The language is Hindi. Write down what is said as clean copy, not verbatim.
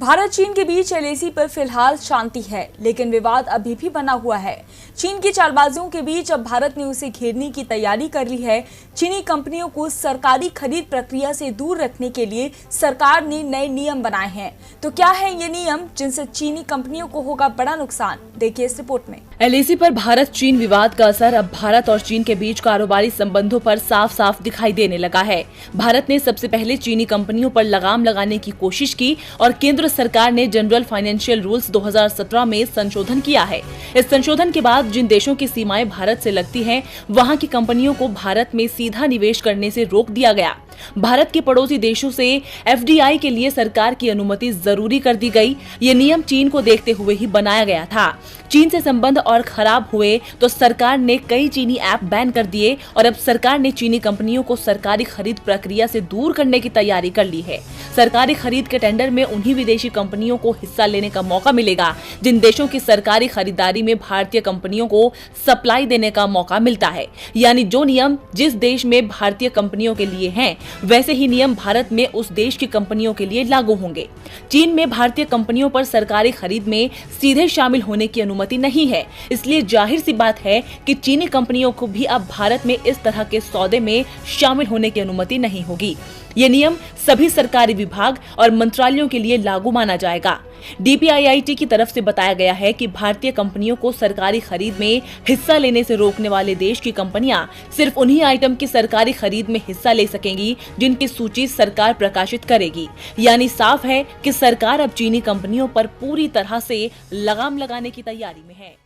भारत चीन के बीच एलएसी पर फिलहाल शांति है, लेकिन विवाद अभी भी बना हुआ है। चीन की चालबाजियों के बीच अब भारत ने उसे घेरने की तैयारी कर ली है। चीनी कंपनियों को सरकारी खरीद प्रक्रिया से दूर रखने के लिए सरकार ने नए नियम बनाए हैं। तो क्या है ये नियम जिनसे चीनी कंपनियों को होगा बड़ा नुकसान? देखिए इस रिपोर्ट में। एलएसी पर भारत चीन विवाद का असर अब भारत और चीन के बीच कारोबारी संबंधों पर साफ साफ दिखाई देने लगा है। भारत ने सबसे पहले चीनी कंपनियों पर लगाम लगाने की कोशिश की और केंद्र सरकार ने जनरल फाइनेंशियल रूल्स 2017 में संशोधन किया है। इस संशोधन के बाद जिन देशों की सीमाएं भारत से लगती हैं, वहां की कंपनियों को भारत में सीधा निवेश करने से रोक दिया गया। भारत के पड़ोसी देशों से एफडीआई के लिए सरकार की अनुमति जरूरी कर दी गई। ये नियम चीन को देखते हुए ही बनाया गया था। चीन से संबंध और खराब हुए तो सरकार ने कई चीनी ऐप बैन कर दिए और अब सरकार ने चीनी कंपनियों को सरकारी खरीद प्रक्रिया से दूर करने की तैयारी कर ली है। सरकारी खरीद के टेंडर में उन्हीं विदेशी कंपनियों को हिस्सा लेने का मौका मिलेगा जिन देशों की सरकारी खरीदारी में भारतीय कंपनियों को सप्लाई देने का मौका मिलता है। यानी जो नियम जिस देश में भारतीय कंपनियों के लिए हैं, वैसे ही नियम भारत में उस देश की कंपनियों के लिए लागू होंगे। चीन में भारतीय कंपनियों पर सरकारी खरीद में सीधे शामिल होने की अनुमति नहीं है, इसलिए जाहिर सी बात है कि चीनी कंपनियों को भी अब भारत में इस तरह के सौदे में शामिल होने की अनुमति नहीं होगी। ये नियम सभी सरकारी विभाग और मंत्रालयों के लिए लागू माना जाएगा। डीपीआईआईटी की तरफ से बताया गया है कि भारतीय कंपनियों को सरकारी खरीद में हिस्सा लेने से रोकने वाले देश की कंपनियां सिर्फ उन्हीं आइटम की सरकारी खरीद में हिस्सा ले सकेंगी जिनकी सूची सरकार प्रकाशित करेगी। यानी साफ है कि सरकार अब चीनी कंपनियों पर पूरी तरह से लगाम लगाने की तैयारी में है।